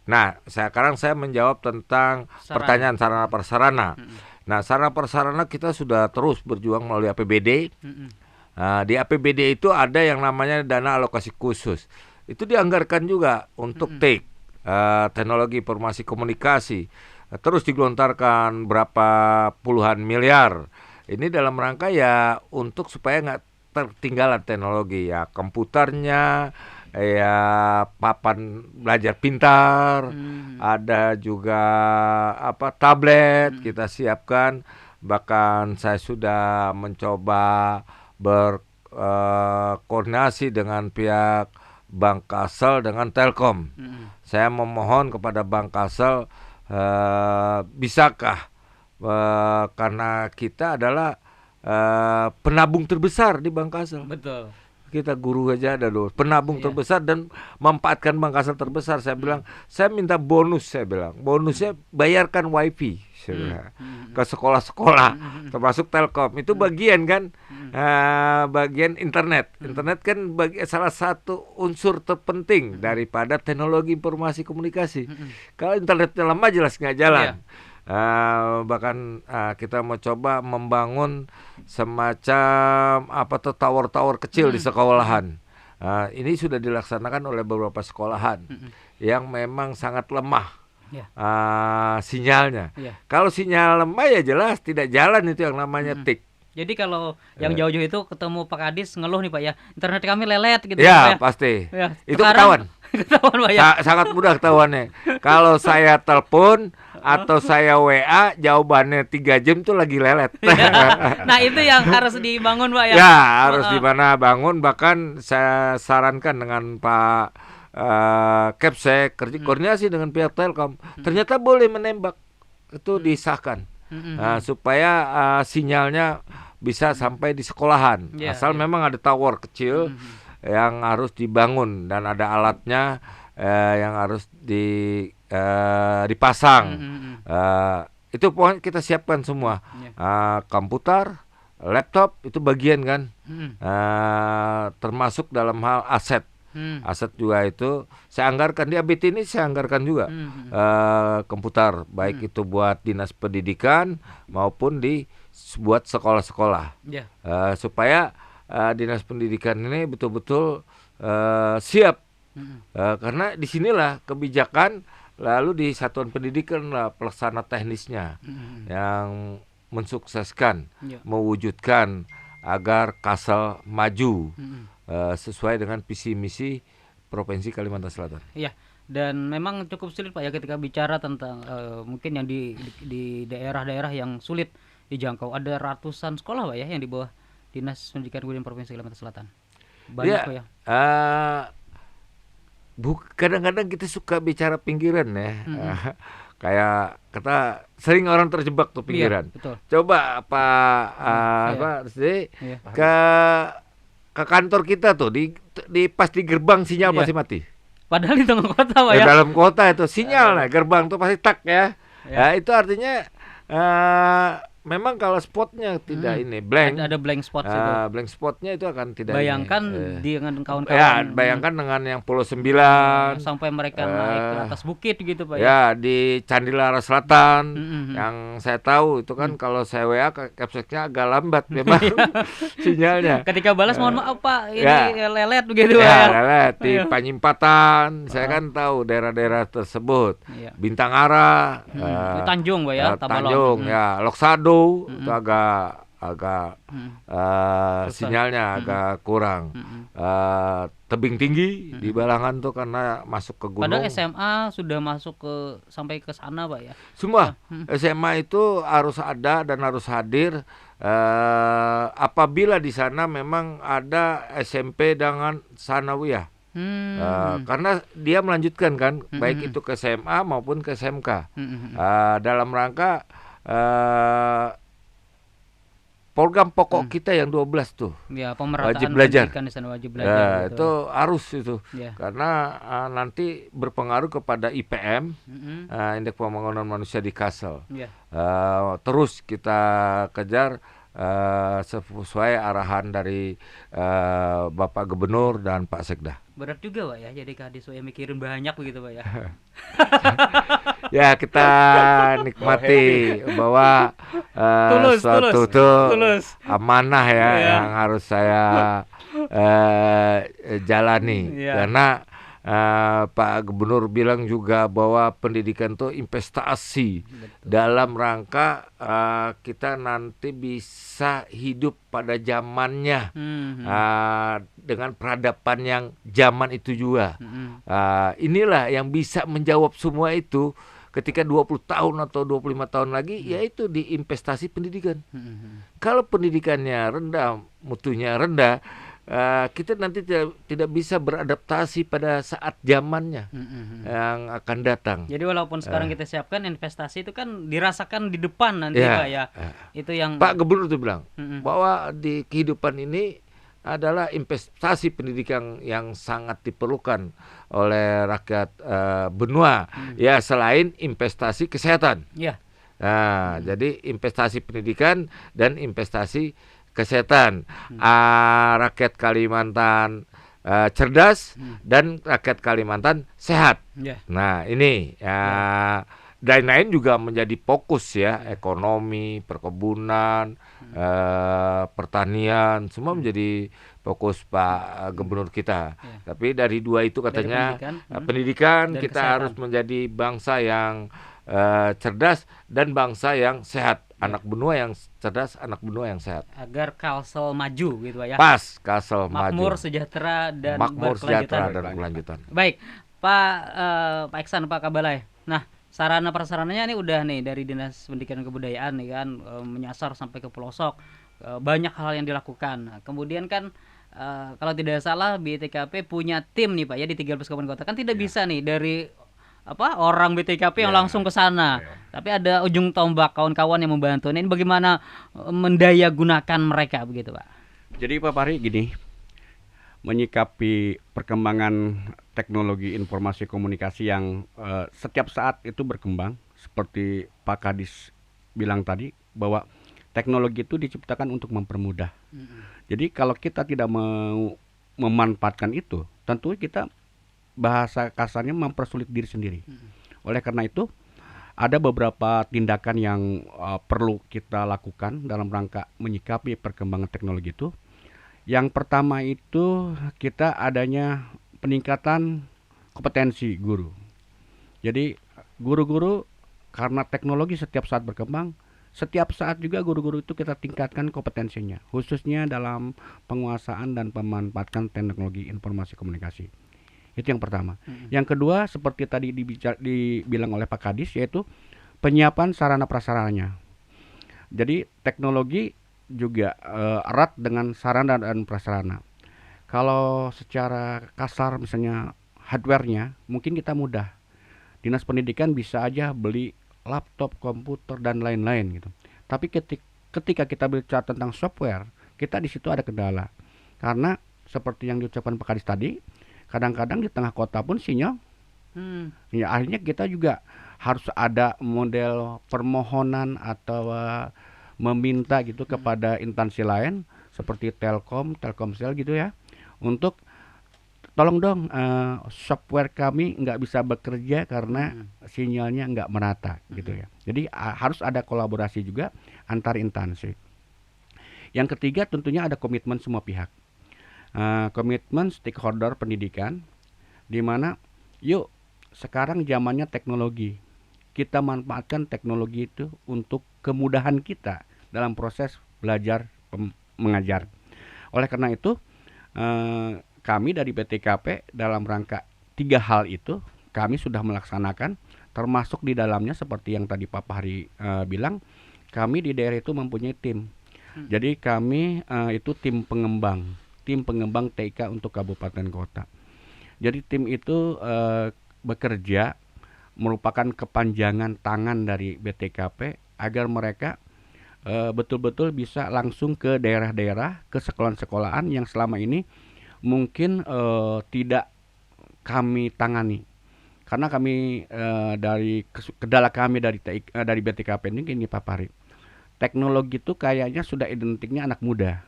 Nah, sekarang saya menjawab tentang pertanyaan sarana prasarana. Nah, sarana prasarana kita sudah terus berjuang melalui APBD. Di APBD itu ada yang namanya dana alokasi khusus. Itu dianggarkan juga untuk TIK, teknologi informasi komunikasi. Terus digelontarkan berapa puluhan miliar. Ini dalam rangka ya untuk supaya nggak tertinggalan teknologi ya, komputernya, ya papan belajar pintar, ada juga tablet kita siapkan. Bahkan saya sudah mencoba berkoordinasi dengan pihak Bank Kasel dengan Telkom. Saya memohon kepada Bank Kasel, bisakah karena kita adalah penabung terbesar di Bank Kasel. Betul. Kita guru aja ada loh, penabung terbesar dan memanfaatkan Bank Kasel terbesar. Saya bilang, saya minta bonus, saya bilang. Bonusnya bayarkan wifi, saya bilang, ke sekolah-sekolah, termasuk Telkom. Itu bagian kan, bagian internet. Internet kan salah satu unsur terpenting daripada teknologi informasi komunikasi. Kalau internetnya lemah jelas nggak jalan. Bahkan kita mau coba membangun semacam tower-tower kecil di sekolahan. Ini sudah dilaksanakan oleh beberapa sekolahan yang memang sangat lemah sinyalnya. Kalau sinyal lemah ya jelas tidak jalan itu yang namanya TIK. Jadi kalau yang jauh-jauh itu ketemu Pak Kadis ngeluh nih Pak ya, internet kami lelet gitu ya. Pak, Pasti. ya. Itu ketahuan. Ketahuan Pak ya. Sangat mudah ketahuannya. Kalau saya telepon atau saya WA, jawabannya 3 jam tuh lagi lelet. Nah itu yang harus dibangun Pak ya. Ya harus di mana bangun. Bahkan saya sarankan dengan Pak Kepsek koordinasi dengan pihak Telkom. Ternyata boleh menembak, itu disahkan. Supaya sinyalnya bisa sampai di sekolahan. Asal memang ada tower kecil yang harus dibangun dan ada alatnya yang harus dipasang. Itu pokoknya kita siapkan semua. Komputer, laptop itu bagian kan, Hmm. termasuk dalam hal aset. Hmm. Aset juga itu saya anggarkan di ABT ini, saya anggarkan juga Hmm. komputer, baik itu buat dinas pendidikan maupun buat sekolah-sekolah, Ya. supaya dinas pendidikan ini betul-betul siap. Hmm. Karena disinilah kebijakan, lalu di satuan pendidikan lah pelaksana teknisnya Hmm. yang mensukseskan, Ya. mewujudkan agar Kalsel maju Hmm. sesuai dengan visi misi Provinsi Kalimantan Selatan. Iya, dan memang cukup sulit Pak ya ketika bicara tentang mungkin yang di daerah-daerah yang sulit dijangkau. Ada ratusan sekolah Pak ya yang di bawah Dinas Pendidikan Kebudayaan Provinsi Kalimantan Selatan. Banyak Pak ya. Kadang-kadang kita suka bicara pinggiran ya. Mm-mm. Kayak kata sering orang terjebak tuh pinggiran. Iya, betul. Coba Iya. Rusdi, Iya. ke kantor kita tuh di pas di gerbang sinyal Iya. pasti mati. Padahal di tengah kota Pak Ya, ya. dalam kota itu sinyal nah gerbang tuh pasti tak ya. Iya. Itu artinya memang kalau spotnya tidak ini blank. Ada blank spot situ. Blank spotnya itu akan tidak Bayangkan ini. dengan Ya, kawan-kawan bayangkan dengan yang Pulau Sembilan, sampai mereka naik ke atas bukit gitu Pak ya. ya di Candilara Selatan, Mm-mm. yang saya tahu itu kan kalau saya WA capseknya agak lambat memang sinyalnya. Ketika balas mohon maaf Pak, ini Ya. lelet begitu Pak Ya, ya. lelet di Iya. Panyimpatan, saya kan tahu daerah-daerah tersebut. Iya. Bintang Ara, Di Tanjung Pak ya, Tabalong. Tanjung, ya Loksado itu agak Mm. sinyalnya agak kurang. Mm-mm. Tebing tinggi di Balangan tuh karena masuk ke gunung. Padahal SMA sudah masuk sampai ke sana Pak ya. Semua SMA itu harus ada dan harus hadir apabila di sana memang ada SMP dengan sanawiyah. Karena dia melanjutkan kan, baik itu ke SMA maupun ke SMK. Dalam rangka program pokok kita yang 12 tuh. Ya, pemerataan Wajib belajar. pendidikan di sana wajib belajar gitu. Itu harus itu. Ya. Karena nanti berpengaruh kepada IPM, Mm-mm. Indeks Pembangunan Manusia di Kalsel. Ya. Terus kita kejar sesuai arahan dari Bapak Gubernur dan Pak Sekda. Berat juga Pak ya, jadi Kadis yang mikirin banyak begitu Pak ya. Ya, kita nikmati bahwa suatu tulus. amanah ya Iya. yang harus saya jalani. Iya. Karena Pak Gubernur bilang juga bahwa pendidikan itu investasi dalam rangka kita nanti bisa hidup pada zamannya dengan peradaban yang zaman itu juga. Inilah yang bisa menjawab semua itu ketika 20 tahun atau 25 tahun lagi, yaitu di investasi pendidikan. Kalau pendidikannya rendah, mutunya rendah, kita nanti tidak bisa beradaptasi pada saat zamannya yang akan datang. Jadi walaupun sekarang kita siapkan investasi itu kan dirasakan di depan nanti Ya. Pak ya. Itu yang Pak Gubernur itu bilang bahwa di kehidupan ini adalah investasi pendidikan yang sangat diperlukan oleh rakyat benua. Ya, selain investasi kesehatan. ya. Nah, jadi investasi pendidikan dan investasi kesehatan. Rakyat Kalimantan cerdas dan rakyat Kalimantan sehat. Ya. Nah, ini dan lain juga menjadi fokus ya, ekonomi, perkebunan, pertanian, semua menjadi fokus Pak Gubernur kita. Tapi dari dua itu katanya pendidikan Dan kita kesehatan. harus menjadi bangsa yang cerdas dan bangsa yang sehat. Anak benua yang cerdas, anak benua yang sehat. Agar Kalsel maju gitu Pak ya. Pas Kalsel Makmur, maju. sejahtera dan Makmur, sejahtera dan berkelanjutan. berkelanjutan. Baik, Pak Iksan, Pak Kabalai. Nah, sarana prasarananya nih udah nih dari Dinas Pendidikan dan Kebudayaan nih kan menyasar sampai ke pelosok. Banyak hal yang dilakukan. Nah, kemudian kan kalau tidak salah BTKP punya tim nih Pak ya di 13 kabupaten kota. Kan tidak bisa nih dari orang BTKP yang langsung ke sana. Tapi ada ujung tombak kawan-kawan yang membantu. Nah, ini bagaimana mendaya gunakan mereka begitu Pak? Jadi Pak Fahri gini, menyikapi perkembangan teknologi informasi komunikasi yang setiap saat itu berkembang, seperti Pak Kadis bilang tadi bahwa teknologi itu diciptakan untuk mempermudah. Mm-mm. Jadi kalau kita tidak mau memanfaatkan itu, tentu kita bahasa kasarnya mempersulit diri sendiri. Oleh karena itu, ada beberapa tindakan yang perlu kita lakukan dalam rangka menyikapi perkembangan teknologi itu. Yang pertama itu kita adanya peningkatan kompetensi guru. Jadi guru-guru karena teknologi setiap saat berkembang, setiap saat juga guru-guru itu kita tingkatkan kompetensinya, khususnya dalam penguasaan dan pemanfaatan teknologi informasi komunikasi. Itu yang pertama. Yang kedua, seperti tadi dibilang oleh Pak Kadis, yaitu penyiapan sarana prasarananya. Jadi teknologi juga erat dengan sarana dan prasarana. Kalau secara kasar misalnya hardware-nya, mungkin kita mudah. Dinas Pendidikan bisa aja beli laptop, komputer dan lain-lain gitu. Tapi ketika kita bicara tentang software, kita di situ ada kendala. Karena seperti yang diucapkan Pak Kadis tadi, kadang-kadang di tengah kota pun sinyal. Ya, akhirnya kita juga harus ada model permohonan atau meminta gitu kepada instansi lain seperti Telkomsel gitu ya, untuk tolong dong software kami nggak bisa bekerja karena sinyalnya nggak merata gitu ya. Jadi harus ada kolaborasi juga antar instansi. Yang ketiga tentunya ada komitmen semua pihak. Komitmen stakeholder pendidikan, di mana yuk sekarang zamannya teknologi, kita manfaatkan teknologi itu untuk kemudahan kita dalam proses belajar mengajar. Oleh karena itu kami dari BTKP dalam rangka 3 hal itu kami sudah melaksanakan, termasuk di dalamnya seperti yang tadi Pak Fahri bilang, kami di daerah itu mempunyai tim. Jadi kami itu tim pengembang TIK untuk kabupaten kota. Jadi tim itu bekerja merupakan kepanjangan tangan dari BTKP agar mereka betul-betul bisa langsung ke daerah-daerah, ke sekolahan-sekolahan yang selama ini mungkin tidak kami tangani. Karena kami dari kendala kami dari BTKP ini gini Pak Fahri. Teknologi itu kayaknya sudah identiknya anak muda.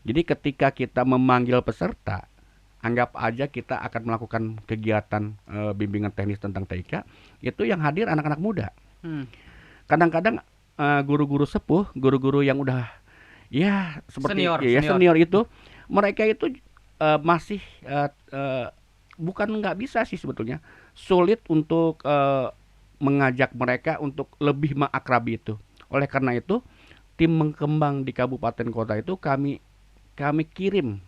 Jadi ketika kita memanggil peserta, anggap aja kita akan melakukan kegiatan bimbingan teknis tentang TIK, itu yang hadir anak-anak muda. Kadang-kadang guru-guru sepuh, guru-guru yang udah ya seperti senior itu, mereka itu masih bukan nggak bisa sih sebetulnya, sulit untuk mengajak mereka untuk lebih mengakrabi itu. Oleh karena itu, tim mengembang di kabupaten kota itu kami kirim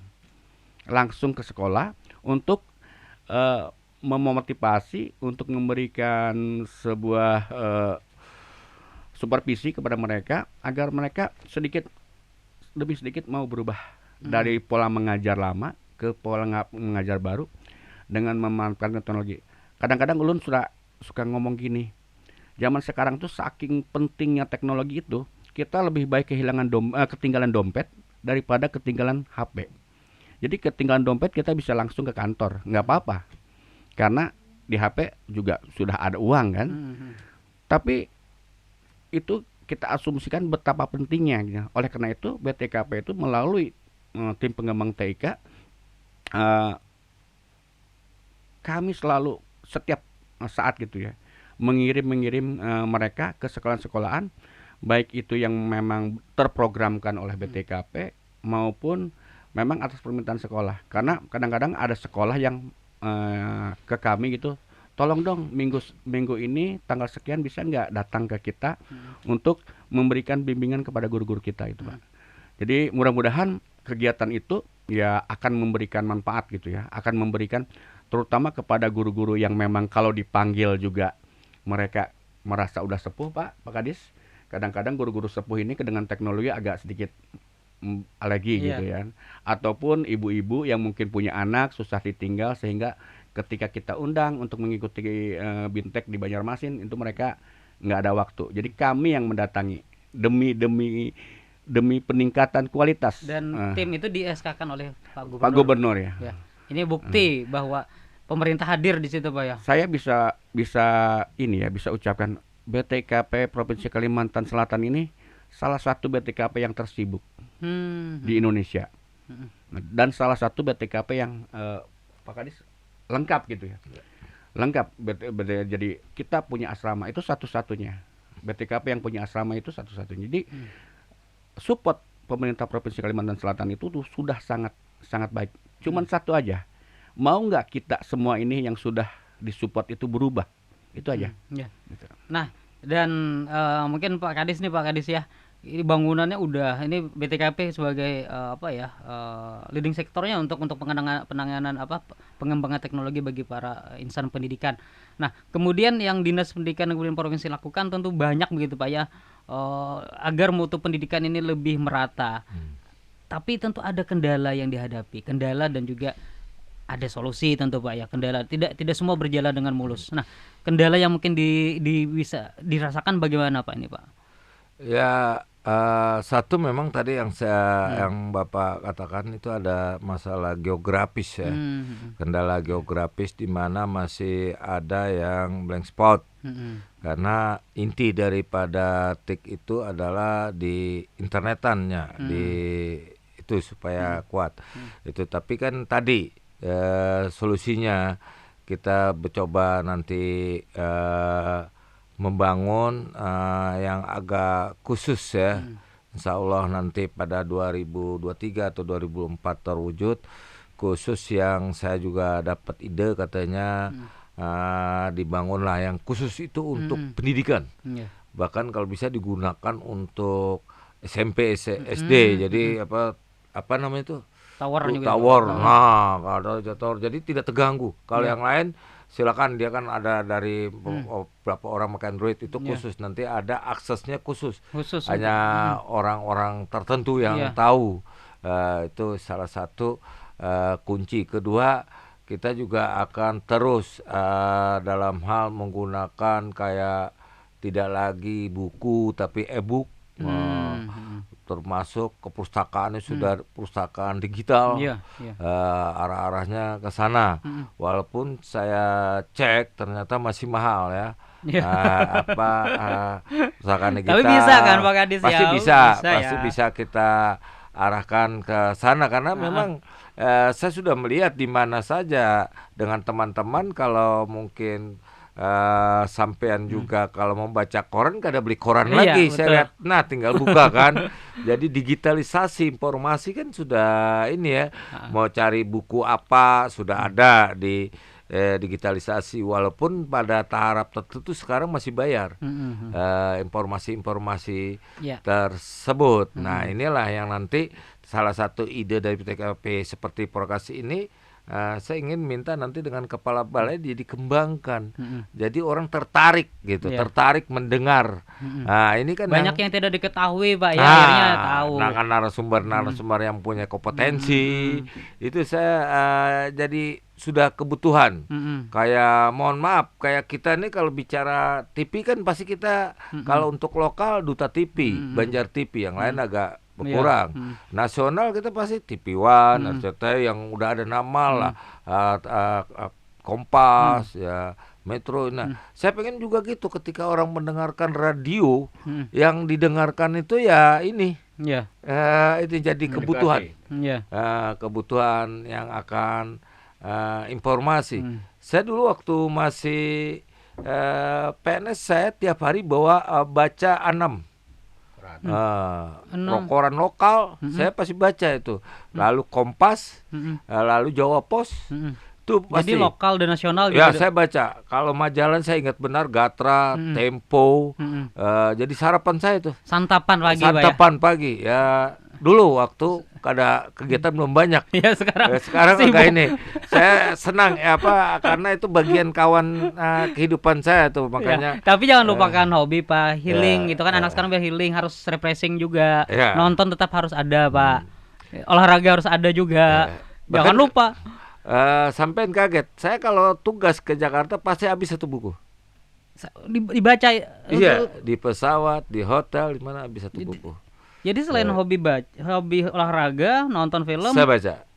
langsung ke sekolah untuk memotivasi, untuk memberikan sebuah supervisi kepada mereka agar mereka lebih sedikit mau berubah dari pola mengajar lama ke pola mengajar baru dengan memanfaatkan teknologi. Kadang-kadang ulun suka ngomong gini, zaman sekarang tuh saking pentingnya teknologi itu, kita lebih baik ketinggalan dompet daripada ketinggalan HP. Jadi ketinggalan dompet kita bisa langsung ke kantor, nggak apa-apa, karena di HP juga sudah ada uang kan. Tapi itu kita asumsikan betapa pentingnya gitu. Oleh karena itu BTKP itu melalui tim pengembang TIK, kami selalu setiap saat gitu ya mengirim mereka ke sekolahan-sekolahan, baik itu yang memang terprogramkan oleh BTKP maupun memang atas permintaan sekolah. Karena kadang-kadang ada sekolah yang ke kami gitu, tolong dong minggu ini tanggal sekian bisa nggak datang ke kita untuk memberikan bimbingan kepada guru-guru kita itu Pak. Jadi mudah-mudahan kegiatan itu ya akan memberikan manfaat gitu ya, akan memberikan terutama kepada guru-guru yang memang kalau dipanggil juga mereka merasa udah sepuh Pak Kadis. Kadang-kadang guru-guru sepuh ini dengan teknologi agak sedikit alergi gitu ya. Ataupun ibu-ibu yang mungkin punya anak susah ditinggal, sehingga ketika kita undang untuk mengikuti Bintek di Banjarmasin itu mereka nggak ada waktu. Jadi kami yang mendatangi demi peningkatan kualitas. Dan tim itu di SK-kan oleh Pak Gubernur. Pak Gubernur ya. Ini bukti bahwa pemerintah hadir di situ Pak ya. Saya bisa ucapkan BTKP Provinsi Kalimantan Selatan ini salah satu BTKP yang tersibuk Hmm. di Indonesia. Hmm. Dan salah satu BTKP yang Pak Kadis lengkap gitu ya. Lengkap. Jadi kita punya asrama itu satu-satunya. BTKP yang punya asrama itu satu-satunya. Jadi support pemerintah Provinsi Kalimantan Selatan itu tuh sudah sangat sangat baik. Cuman satu aja. Mau nggak kita semua ini yang sudah disupport itu berubah? Itu aja. Ya. Gitu. Nah, dan mungkin Pak Kadis ya, ini bangunannya udah, ini BTKP sebagai leading sektornya untuk penanganan pengembangan teknologi bagi para insan pendidikan. Nah, kemudian yang Dinas Pendidikan dan Kebudayaan Provinsi lakukan tentu banyak begitu Pak ya, agar mutu pendidikan ini lebih merata. Tapi tentu ada kendala yang dihadapi, kendala dan juga ada solusi tentu Pak ya. Kendala tidak semua berjalan dengan mulus. Nah, kendala yang mungkin bisa dirasakan bagaimana Pak ini Pak? Ya, satu memang tadi yang yang Bapak katakan itu ada masalah geografis ya. Kendala geografis di mana masih ada yang blank spot. Karena inti daripada TIK itu adalah di internetannya, di itu supaya kuat. Itu tapi kan tadi solusinya kita mencoba nanti membangun yang agak khusus ya. Insya Allah nanti pada 2023 atau 2004 terwujud, khusus yang saya juga dapat ide katanya dibangunlah yang khusus itu untuk pendidikan. Bahkan kalau bisa digunakan untuk SMP, SD. Jadi apa namanya itu? Tower juga. Nah, ada tower. Jadi tidak terganggu. Kalau yang lain silakan, dia kan ada dari beberapa orang pakai Android itu khusus. Nanti ada aksesnya khusus. Hanya orang-orang tertentu yang tahu. Itu salah satu kunci. Kedua, kita juga akan terus dalam hal menggunakan kayak tidak lagi buku tapi e-book. Termasuk keperpustakaannya sudah perpustakaan digital, arah-arahnya ke sana. Walaupun saya cek ternyata masih mahal ya. Perpustakaan digital. Tapi bisa kan Pak Kadis pasti ya? Pasti bisa kita arahkan ke sana karena memang saya sudah melihat di mana saja dengan teman-teman. Kalau mungkin sampean juga kalau mau baca koran kada beli koran lagi, saya lihat, nah tinggal buka kan. Jadi digitalisasi informasi kan sudah ini ya, mau cari buku apa sudah ada di digitalisasi, walaupun pada tahap tertentu sekarang masih bayar informasi-informasi tersebut. Nah inilah yang nanti salah satu ide dari PTKP seperti Prokasi ini. Saya ingin minta nanti dengan kepala balai dia dikembangkan, jadi orang tertarik gitu, tertarik mendengar. Nah ini kan banyak yang tidak diketahui Pak ya, akhirnya tahu. Nah kan narasumber yang punya kompetensi itu saya jadi sudah kebutuhan. Kayak mohon maaf, kayak kita nih kalau bicara TV kan pasti kita kalau untuk lokal Duta TV, Banjar TV, yang lain agak berkurang. Nasional kita pasti TV One, RCTI yang udah ada nama lah, Kompas, ya Metro. Nah, saya pengen juga gitu ketika orang mendengarkan radio, yang didengarkan itu ya ini, itu jadi kebutuhan, kebutuhan yang akan informasi. Saya dulu waktu masih PNS saya tiap hari bawa baca koran lokal, saya pasti baca itu. Lalu Kompas, lalu Jawa Pos, tuh pasti. Jadi lokal dan nasional ya juga. Saya baca. Kalau majalah saya ingat benar Gatra, Tempo. Jadi sarapan saya itu. Santapan pagi ya. Dulu waktu kada kegiatan belum banyak. Ya sekarang agak ini. Saya senang karena itu bagian kawan kehidupan saya tuh, makanya. Tapi jangan lupakan hobi Pak, healing gitu kan. Anak sekarang biar healing harus refreshing juga. Nonton tetap harus ada Pak. Olahraga harus ada juga. Jangan lupa. Sampean kaget. Saya kalau tugas ke Jakarta pasti habis satu buku. Dibaca. Iya, di pesawat, di hotel, di mana habis satu buku. Jadi selain hobi olahraga, nonton film, saya baca.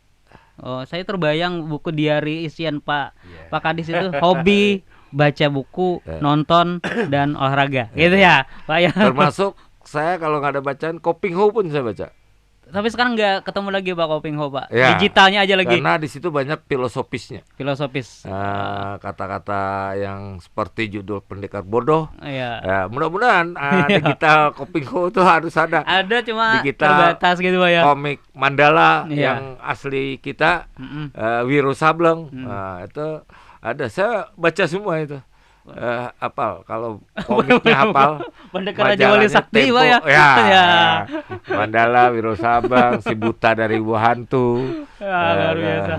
Oh, saya terbayang buku diari isian Pak Kadis itu hobi baca buku, nonton dan olahraga. Gitu ya, Pak ya. Termasuk saya kalau nggak ada bacaan, Kopingho pun saya baca. Tapi sekarang nggak ketemu lagi Pak Kopingho, Pak. Ya, Digitalnya aja lagi. karena di situ banyak filosofisnya. Filosofis. Kata-kata yang seperti judul Pendekar Bodoh. Iya. Ya, mudah-mudahan digital Kopingho itu harus ada. Ada cuma Digital terbatas gitu Pak ya. komik Mandala Iya. yang asli kita, Mm-mm. Wiro Sableng. Nah, itu ada. Saya baca semua itu. Hafal. Kalau komiknya hafal. Pendekar Raja Wali majalahnya Sakti Tempo. Pak ya. Ya. Ya. Mandala, Wiro Sableng, si buta dari Gua Hantu. Luar biasa.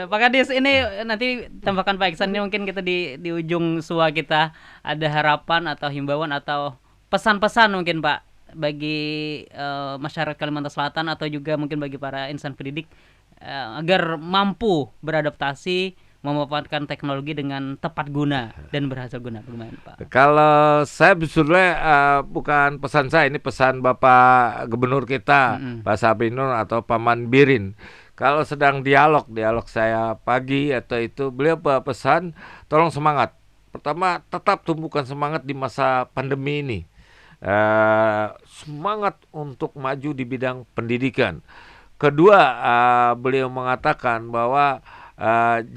Pak Kadis, ini nanti tambahkan Pak Iksan, ini mungkin kita di ujung sua kita ada harapan atau himbauan atau pesan-pesan mungkin Pak bagi masyarakat Kalimantan Selatan atau juga mungkin bagi para insan pendidik agar mampu beradaptasi memanfaatkan teknologi dengan tepat guna dan berhasil guna. Bagaimana Pak? Kalau saya sebetulnya bukan pesan saya, ini pesan Bapak Gubernur kita, Pak Sabrinur atau Paman Birin. Kalau sedang dialog saya pagi atau itu, beliau pesan tolong semangat. Pertama, tetap tumbuhkan semangat di masa pandemi ini. Semangat untuk maju di bidang pendidikan. Kedua, beliau mengatakan bahwa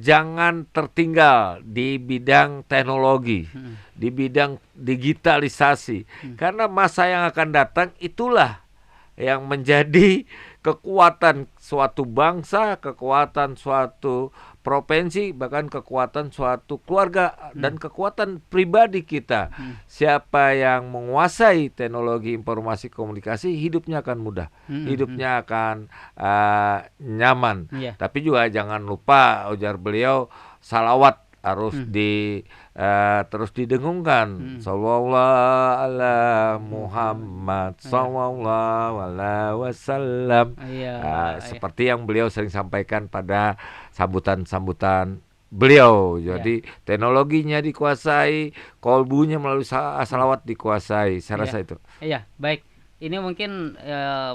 jangan tertinggal di bidang teknologi, di bidang digitalisasi, karena masa yang akan datang itulah yang menjadi kekuatan suatu bangsa, kekuatan suatu provinsi, bahkan kekuatan suatu keluarga dan kekuatan pribadi kita. Siapa yang menguasai teknologi informasi komunikasi, hidupnya akan mudah, hidupnya akan nyaman. Iya. Tapi juga jangan lupa, ujar beliau, salawat harus terus didengungkan. Sallallahu ala Muhammad sallallahu alaihi wasallam. Iya. Seperti yang beliau sering sampaikan pada sambutan-sambutan beliau. Jadi teknologinya dikuasai, kolbunya melalui salawat dikuasai. Saya rasa itu. Iya, baik. Ini mungkin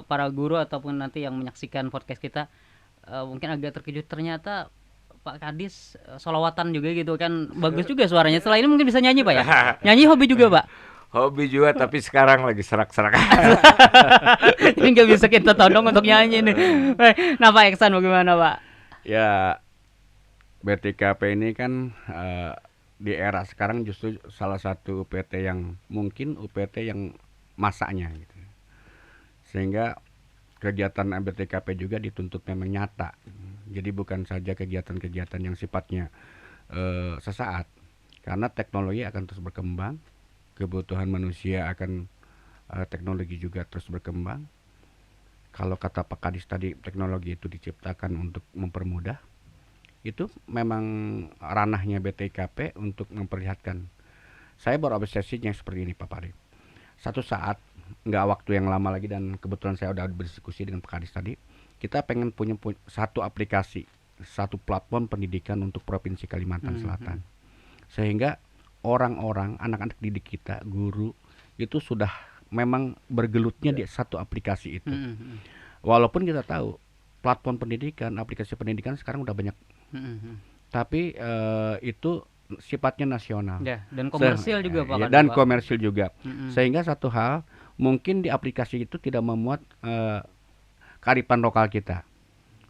para guru ataupun nanti yang menyaksikan podcast kita mungkin agak terkejut, ternyata Pak Kadis solawatan juga gitu kan, bagus juga suaranya. Setelah ini mungkin bisa nyanyi Pak ya? Nyanyi hobi juga Pak? Hobi juga, tapi sekarang lagi serak-serak. Ini nggak bisa kita todong untuk nyanyi nih. Nah Pak Iksan bagaimana Pak? Ya, BTKP ini kan di era sekarang justru salah satu UPT yang mungkin UPT yang masanya gitu. Sehingga kegiatan BTKP juga dituntut memang nyata. Jadi bukan saja kegiatan-kegiatan yang sifatnya sesaat, karena teknologi akan terus berkembang, kebutuhan manusia akan teknologi juga terus berkembang. Kalau kata Pak Kadis tadi, teknologi itu diciptakan untuk mempermudah, itu memang ranahnya BTKP untuk memperlihatkan. Saya berobsesinya seperti ini Pak Pari. Satu saat, nggak waktu yang lama lagi, dan kebetulan saya udah berdiskusi dengan Pak Kadis tadi, kita pengen punya satu aplikasi, satu platform pendidikan untuk Provinsi Kalimantan Selatan. Sehingga orang-orang, anak-anak didik kita, guru, itu sudah memang bergelutnya di satu aplikasi itu. Walaupun kita tahu, platform pendidikan, aplikasi pendidikan sekarang udah banyak. Tapi itu sifatnya nasional. Ya, dan komersil juga Pak. Dan komersil juga. Sehingga satu hal, mungkin di aplikasi itu tidak memuat kearifan lokal kita.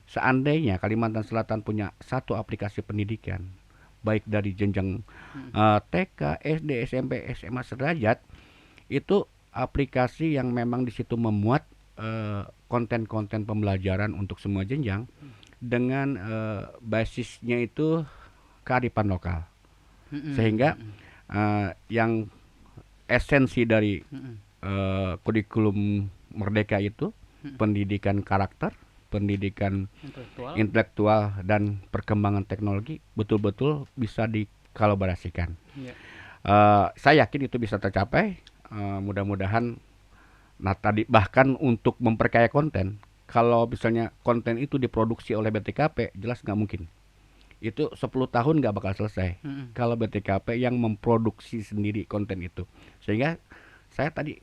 Seandainya Kalimantan Selatan punya satu aplikasi pendidikan, baik dari jenjang TK, SD, SMP, SMA sederajat, itu aplikasi yang memang di situ memuat konten-konten pembelajaran untuk semua jenjang dengan basisnya itu kearifan lokal. Sehingga yang esensi dari kurikulum Merdeka itu pendidikan karakter, pendidikan intelektual dan perkembangan teknologi betul-betul bisa dikolaborasikan. Saya yakin itu bisa tercapai. Mudah-mudahan. Nah tadi bahkan untuk memperkaya konten, kalau misalnya konten itu diproduksi oleh BTKP, jelas nggak mungkin. Itu 10 tahun nggak bakal selesai. Kalau BTKP yang memproduksi sendiri konten itu. Sehingga saya tadi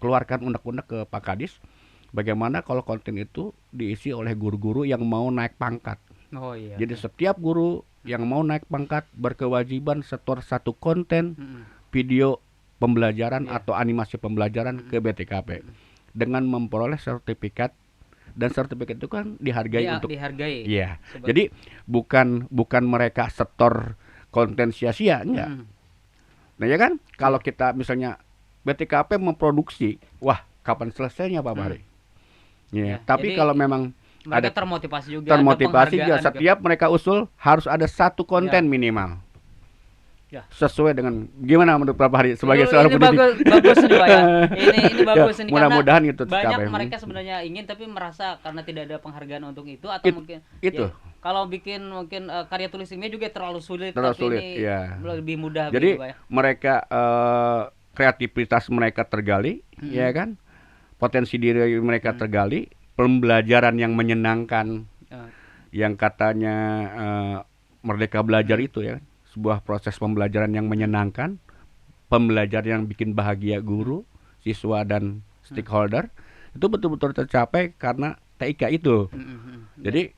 keluarkan undang-undang ke Pak Kadis, bagaimana kalau konten itu diisi oleh guru-guru yang mau naik pangkat. Oh iya. Jadi setiap guru yang mau naik pangkat berkewajiban setor satu konten video pembelajaran atau animasi pembelajaran ke BTKP dengan memperoleh sertifikat, dan sertifikat itu kan dihargai untuk dihargai. Iya. Jadi bukan mereka setor konten sia-sia, enggak. Nah ya kan, kalau kita misalnya BTKP memproduksi, wah kapan selesainya Pak Bahri? Ya. Tapi kalau memang mereka ada termotivasi juga. Termotivasi juga. Setiap mereka usul harus ada satu konten minimal. Ya. Sesuai dengan gimana menurut Pak Bahri sebagai seorang pendidik? Bagus nih Pak ya. Ini bagus ini mudah-mudahan itu banyak mereka sebenarnya ingin tapi merasa karena tidak ada penghargaan untuk itu atau mungkin itu. Ya, kalau bikin mungkin karya tulis ilmiah juga terlalu sulit, ini lebih mudah. Jadi Pak, ya. Mereka kreativitas mereka tergali, ya kan? Potensi diri mereka tergali, pembelajaran yang menyenangkan, yang katanya Merdeka Belajar itu ya. Sebuah proses pembelajaran yang menyenangkan, pembelajaran yang bikin bahagia guru, siswa dan stakeholder, itu betul-betul tercapai karena TIK itu. Jadi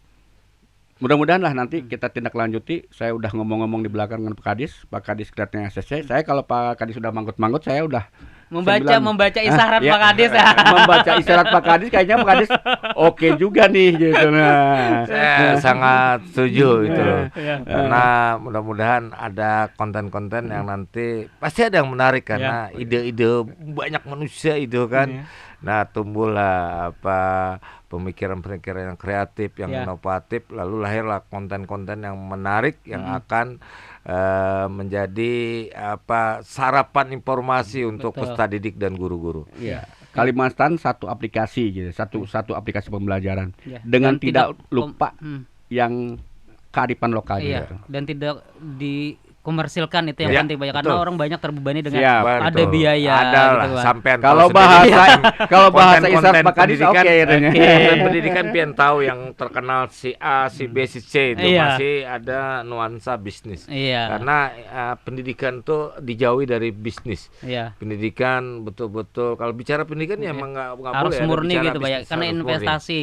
mudah-mudahan lah nanti kita tindak lanjuti. Saya udah ngomong-ngomong di belakang dengan Pak Kadis Kreatif SSC. Saya kalau Pak Kadis sudah manggut-manggut, saya udah membaca isyarat Pak Kadis. Membaca isyarat Pak Kadis, kayaknya Pak Kadis oke juga nih gitu. Nah, saya sangat setuju itu. Karena mudah-mudahan ada konten-konten yang nanti pasti ada yang menarik karena ide-ide banyak manusia itu kan. Nah, tumbuhlah pemikiran-pemikiran yang kreatif, yang inovatif, lalu lahirlah konten-konten yang menarik yang akan menjadi sarapan informasi untuk peserta didik dan guru-guru. Iya. Kalimantan satu aplikasi gitu, satu aplikasi pembelajaran dengan tidak lupa yang kearifan lokal gitu. Dan tidak dikomersilkan, itu yang penting banyak karena orang banyak terbebani dengan ada betul. biaya gitu, sampai kalau bahasa isyarat Pak Kadis oke konten pendidikan pian tahu yang terkenal si A, si B, si C itu masih ada nuansa bisnis. Karena pendidikan tuh dijauhi dari bisnis. Pendidikan betul-betul kalau bicara pendidikan ya emang nggak harus boleh murni ada gitu Pak ya, karena investasi.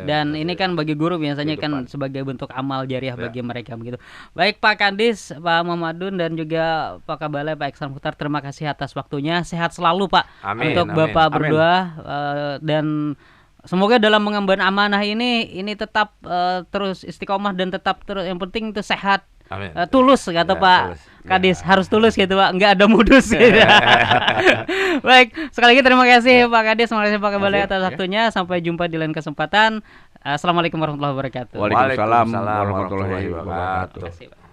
Dan ini kan bagi guru biasanya kan sebagai bentuk amal jariah bagi mereka begitu. Baik Pak Kadis, Pak Muhammadun dan juga Pak Kabalai, Pak Iksan Mukhtar, terima kasih atas waktunya. Sehat selalu Pak. Untuk Bapak berdua dan semoga dalam mengemban amanah ini tetap terus istiqomah dan tetap terus, yang penting itu sehat. Tulus kata Pak Kadis, harus tulus gitu Pak, nggak ada modus gitu. Baik, sekali lagi terima kasih Pak Kadis, terima kasih Pak Kabalai atas waktunya. Sampai jumpa di lain kesempatan. Assalamualaikum warahmatullahi wabarakatuh. Waalaikumsalam warahmatullahi wabarakatuh.